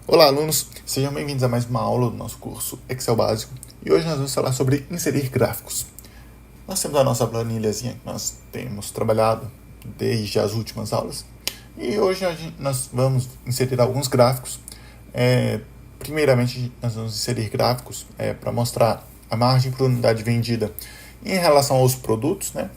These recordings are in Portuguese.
Olá, alunos! Sejam bem-vindos a mais uma aula do nosso curso Excel Básico. E hoje nós vamos falar sobre inserir gráficos. Nós temos a nossa planilhazinha que nós temos trabalhado desde as últimas aulas. E hoje nós vamos inserir alguns gráficos. Primeiramente, nós vamos inserir gráficos para mostrar a margem por unidade vendida em relação aos produtos, né?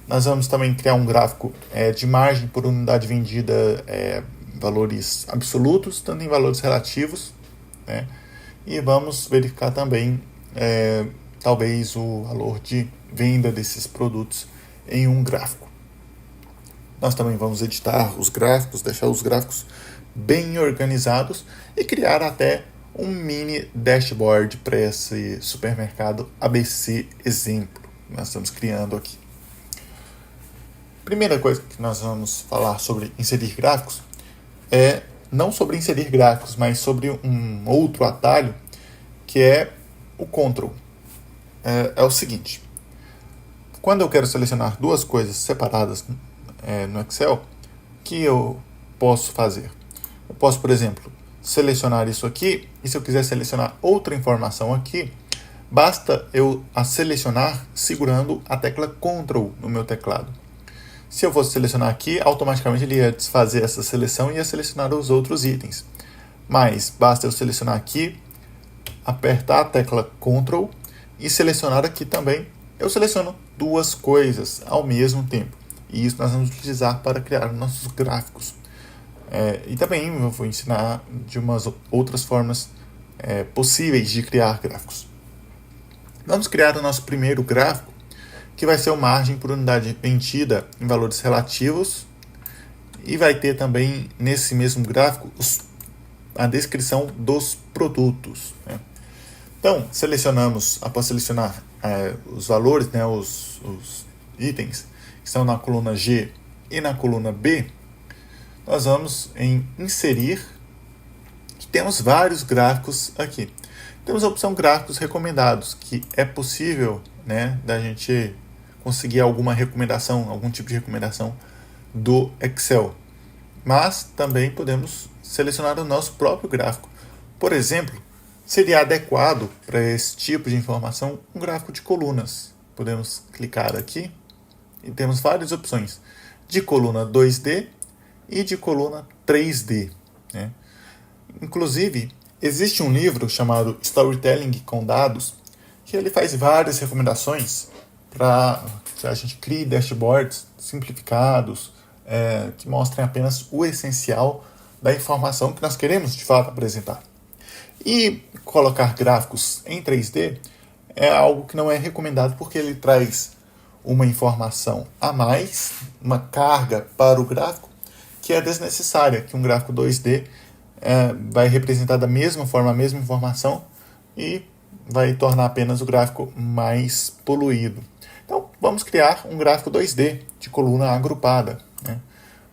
Nós vamos também criar um gráfico de margem por unidade vendida, valores absolutos, tanto em valores relativos, né? E vamos verificar também, talvez, o valor de venda desses produtos em um gráfico. Nós também vamos editar os gráficos, deixar os gráficos bem organizados e criar até um mini dashboard para esse supermercado ABC exemplo que nós estamos criando aqui. Primeira coisa que nós vamos falar sobre inserir gráficos é não sobre inserir gráficos, mas sobre um outro atalho que é o Ctrl. É o seguinte: quando eu quero selecionar duas coisas separadas no Excel, o que eu posso fazer? Eu posso, por exemplo, selecionar isso aqui, e se eu quiser selecionar outra informação aqui, basta eu a selecionar segurando a tecla Ctrl no meu teclado. Se eu fosse selecionar aqui, automaticamente ele ia desfazer essa seleção e ia selecionar os outros itens. Mas basta eu selecionar aqui, apertar a tecla Ctrl e selecionar aqui também. Eu seleciono duas coisas ao mesmo tempo. E isso nós vamos utilizar para criar nossos gráficos. E também eu vou ensinar de umas outras formas possíveis de criar gráficos. Vamos criar o nosso primeiro gráfico, que vai ser a margem por unidade vendida em valores relativos, e vai ter também nesse mesmo gráfico a descrição dos produtos, né? Então, após selecionar os valores, né, os itens que estão na coluna G e na coluna B, nós vamos em inserir, e temos vários gráficos aqui. Temos a opção gráficos recomendados, que é possível, né, da gente conseguir alguma recomendação, algum tipo de recomendação do Excel. Mas também podemos selecionar o nosso próprio gráfico. Por exemplo, seria adequado para esse tipo de informação um gráfico de colunas. Podemos clicar aqui e temos várias opções de coluna 2D e de coluna 3D, né? Inclusive, existe um livro chamado Storytelling com Dados, que ele faz várias recomendações para que a gente crie dashboards simplificados, que mostrem apenas o essencial da informação que nós queremos de fato apresentar. E colocar gráficos em 3D é algo que não é recomendado, porque ele traz uma informação a mais, uma carga para o gráfico que é desnecessária, que um gráfico 2D vai representar da mesma forma a mesma informação e vai tornar apenas o gráfico mais poluído. Então, vamos criar um gráfico 2D de coluna agrupada, né?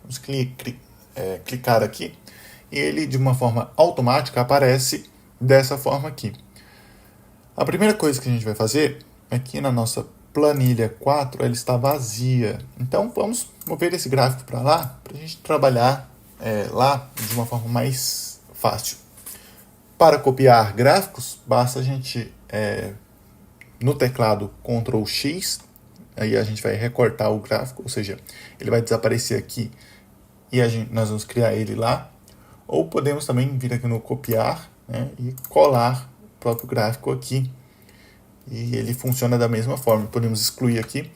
Vamos clicar aqui e ele, de uma forma automática, aparece dessa forma aqui. A primeira coisa que a gente vai fazer, aqui na nossa planilha 4, ela está vazia. Então, vamos mover esse gráfico para lá, para a gente trabalhar lá de uma forma mais fácil. Para copiar gráficos, basta a gente, no teclado Ctrl X, aí a gente vai recortar o gráfico, ou seja, ele vai desaparecer aqui e nós vamos criar ele lá. Ou podemos também vir aqui no copiar, né, e colar o próprio gráfico aqui. E ele funciona da mesma forma. Podemos excluir aqui.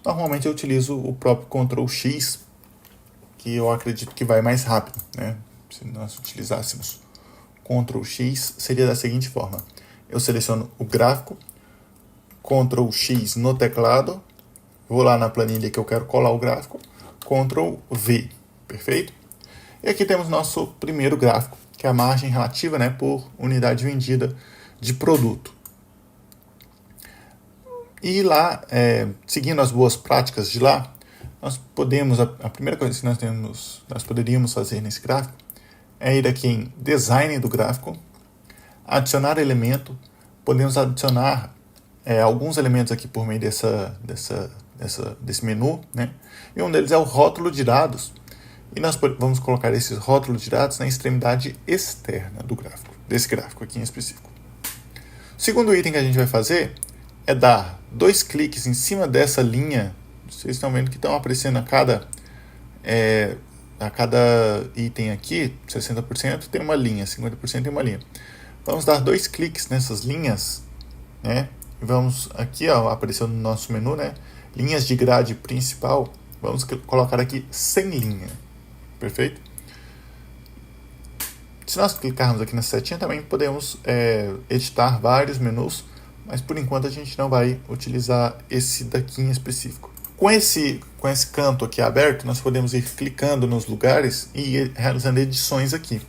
Normalmente eu utilizo o próprio Ctrl X, que eu acredito que vai mais rápido, né? Se nós utilizássemos Ctrl X, seria da seguinte forma: eu seleciono o gráfico, Ctrl X no teclado, vou lá na planilha que eu quero colar o gráfico, Ctrl V, perfeito? E aqui temos nosso primeiro gráfico, que é a margem relativa, né, por unidade vendida de produto. E lá, seguindo as boas práticas de lá, nós podemos, a primeira coisa que nós poderíamos fazer nesse gráfico é ir aqui em Design do gráfico, adicionar elemento. Podemos adicionar alguns elementos aqui por meio desse menu, né? E um deles é o rótulo de dados, E nós vamos colocar esses rótulos de dados na extremidade externa do gráfico, desse gráfico aqui em específico. O segundo item que a gente vai fazer é dar 2 cliques em cima dessa linha. Vocês estão vendo que estão aparecendo a cada item aqui, 60% tem uma linha, 50% tem uma linha. Vamos dar 2 cliques nessas linhas, né? E vamos aqui, ó, apareceu no nosso menu, né? Linhas de grade principal. Vamos colocar aqui sem linha. Perfeito? Se nós clicarmos aqui na setinha, também podemos editar vários menus, mas por enquanto a gente não vai utilizar esse daqui em específico. Com esse canto aqui aberto, nós podemos ir clicando nos lugares e ir realizando edições aqui.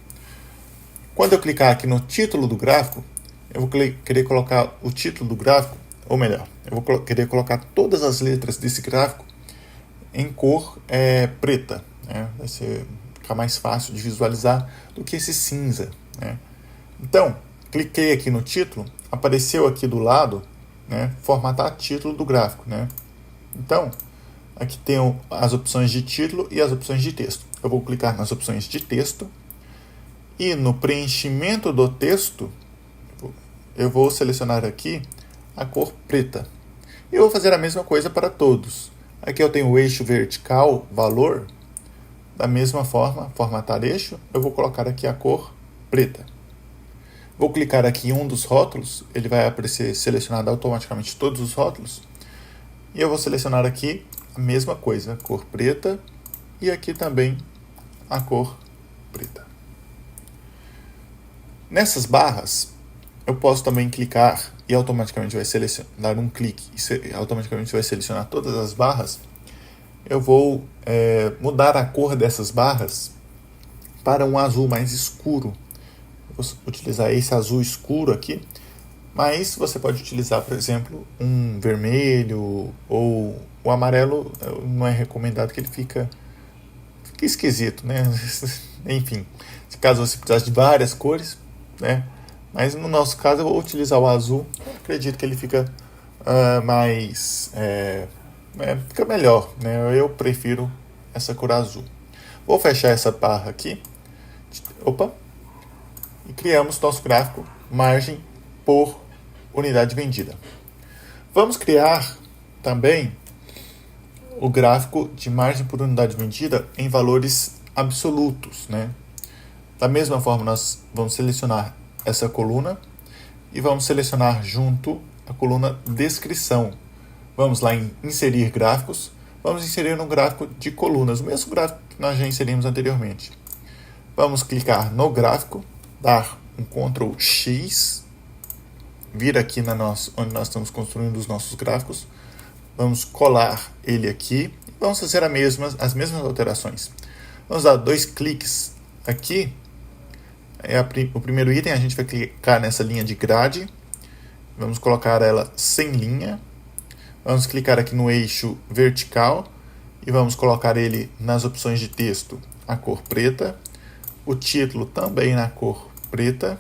Quando eu clicar aqui no título do gráfico, eu vou querer colocar o título do gráfico, ou melhor, eu vou querer colocar todas as letras desse gráfico em cor preta, né? Vai ficar mais fácil de visualizar do que esse cinza, né? Então, cliquei aqui no título, apareceu aqui do lado, né, formatar título do gráfico, né? Então, aqui tem as opções de título e as opções de texto. Eu vou clicar nas opções de texto e no preenchimento do texto, eu vou selecionar aqui a cor preta. E eu vou fazer a mesma coisa para todos. Aqui eu tenho o eixo vertical, valor. Da mesma forma, formatar eixo, eu vou colocar aqui a cor preta. Vou clicar aqui em um dos rótulos, ele vai aparecer selecionado automaticamente todos os rótulos. E eu vou selecionar aqui a mesma coisa, cor preta, e aqui também a cor preta. Nessas barras, eu posso também clicar e automaticamente vai dar um clique e automaticamente vai selecionar todas as barras. Eu vou mudar a cor dessas barras para um azul mais escuro. Eu vou utilizar esse azul escuro aqui, mas você pode utilizar, por exemplo, um vermelho ou o amarelo. Não é recomendado, que ele fica esquisito, né? Enfim, caso você precisasse de várias cores, né? Mas no nosso caso eu vou utilizar o azul. Eu acredito que ele fica fica melhor, né? Eu prefiro essa cor azul. Vou fechar essa barra aqui. E criamos nosso gráfico margem por unidade vendida. Vamos criar também o gráfico de margem por unidade vendida em valores absolutos, né? Da mesma forma, nós vamos selecionar essa coluna e vamos selecionar junto a coluna descrição. Vamos lá em inserir gráficos, vamos inserir um gráfico de colunas, o mesmo gráfico que nós já inserimos anteriormente. Vamos clicar no gráfico, dar um Ctrl X, vir aqui onde nós estamos construindo os nossos gráficos, vamos colar ele aqui e vamos fazer as mesmas alterações. Vamos dar 2 cliques aqui. O primeiro item, a gente vai clicar nessa linha de grade, vamos colocar ela sem linha, vamos clicar aqui no eixo vertical e vamos colocar ele nas opções de texto, a cor preta, o título também na cor preta,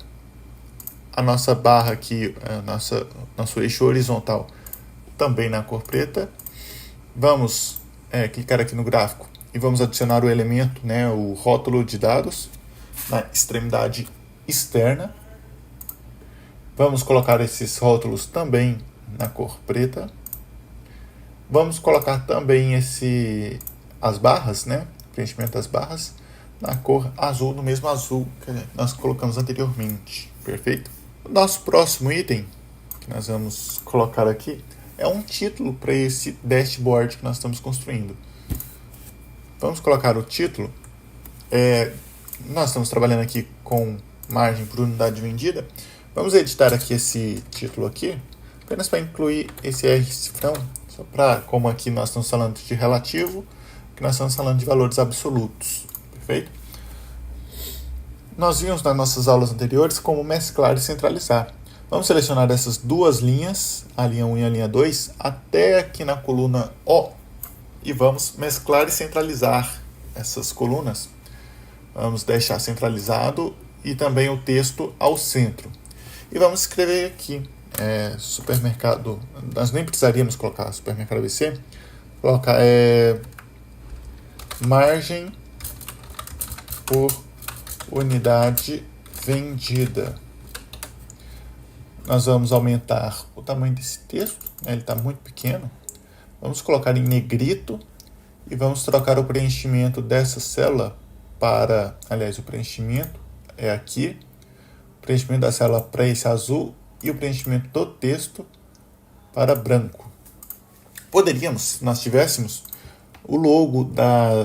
a nossa barra aqui, nosso eixo horizontal também na cor preta. Vamos clicar aqui no gráfico e vamos adicionar o elemento, né, o rótulo de dados, na extremidade externa. Vamos colocar esses rótulos também na cor preta. Vamos colocar também as barras, né, preenchimento das barras, na cor azul, no mesmo azul que nós colocamos anteriormente. Perfeito? O nosso próximo item que nós vamos colocar aqui é um título para esse dashboard que nós estamos construindo. Vamos colocar o título. Nós estamos trabalhando aqui com margem por unidade vendida. Vamos editar aqui esse título aqui, apenas para incluir esse R cifrão, só para, como aqui nós estamos falando de relativo, que nós estamos falando de valores absolutos. Perfeito? Nós vimos nas nossas aulas anteriores como mesclar e centralizar. Vamos selecionar essas duas linhas, a linha 1 e a linha 2, até aqui na coluna O, e vamos mesclar e centralizar essas colunas. Vamos deixar centralizado e também o texto ao centro. E vamos escrever aqui, supermercado, nós nem precisaríamos colocar supermercado ABC, colocar margem por unidade vendida. Nós vamos aumentar o tamanho desse texto, né? Ele está muito pequeno. Vamos colocar em negrito e vamos trocar o preenchimento dessa célula para, aliás, o preenchimento é aqui, o preenchimento da célula para esse azul e o preenchimento do texto para branco. Poderíamos, se nós tivéssemos o logo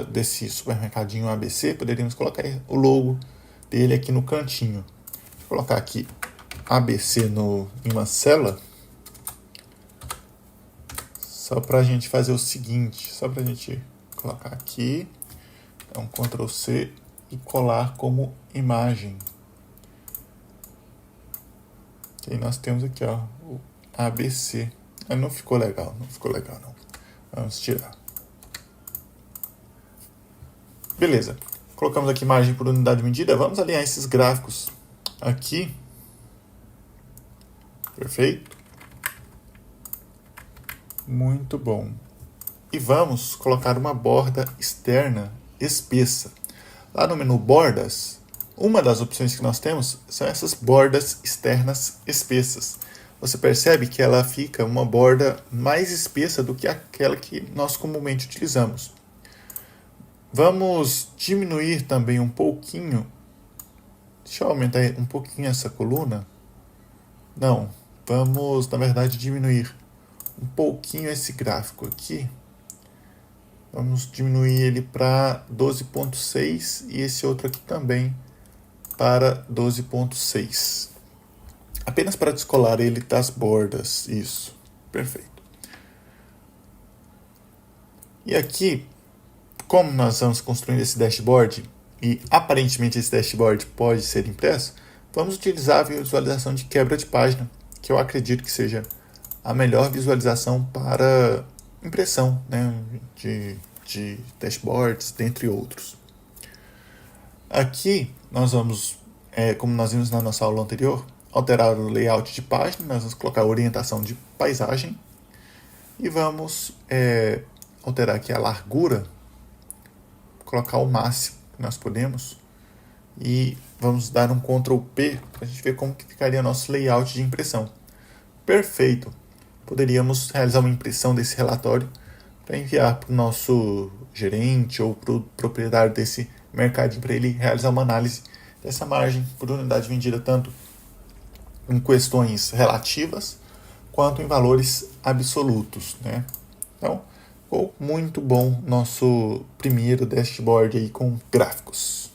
desse supermercadinho ABC, poderíamos colocar o logo dele aqui no cantinho. Vou colocar aqui ABC em uma célula, só para a gente fazer o seguinte, só para a gente colocar aqui, então Ctrl C e colar como imagem. E aí nós temos aqui, ó, o ABC. Não ficou legal, não. Vamos tirar. Beleza. Colocamos aqui imagem por unidade medida. Vamos alinhar esses gráficos aqui. Perfeito. Muito bom. E vamos colocar uma borda externa espessa. Lá no menu Bordas, uma das opções que nós temos são essas bordas externas espessas. Você percebe que ela fica uma borda mais espessa do que aquela que nós comumente utilizamos. Vamos diminuir também um pouquinho. Deixa eu aumentar um pouquinho essa coluna. Não, vamos, na verdade, diminuir um pouquinho esse gráfico aqui. Vamos diminuir ele para 12.6 e esse outro aqui também para 12.6. Apenas para descolar ele das bordas. Isso, perfeito. E aqui, como nós vamos construindo esse dashboard, e aparentemente esse dashboard pode ser impresso, vamos utilizar a visualização de quebra de página, que eu acredito que seja a melhor visualização para impressão, né, de dashboards, dentre outros. Aqui, nós vamos, como nós vimos na nossa aula anterior, alterar o layout de página, nós vamos colocar a orientação de paisagem e vamos alterar aqui a largura, colocar o máximo que nós podemos e vamos dar um Ctrl P para a gente ver como que ficaria nosso layout de impressão. Perfeito! Poderíamos realizar uma impressão desse relatório para enviar para o nosso gerente ou para o proprietário desse mercadinho para ele realizar uma análise dessa margem por unidade vendida, tanto em questões relativas quanto em valores absolutos, né? Então, ficou muito bom nosso primeiro dashboard aí com gráficos.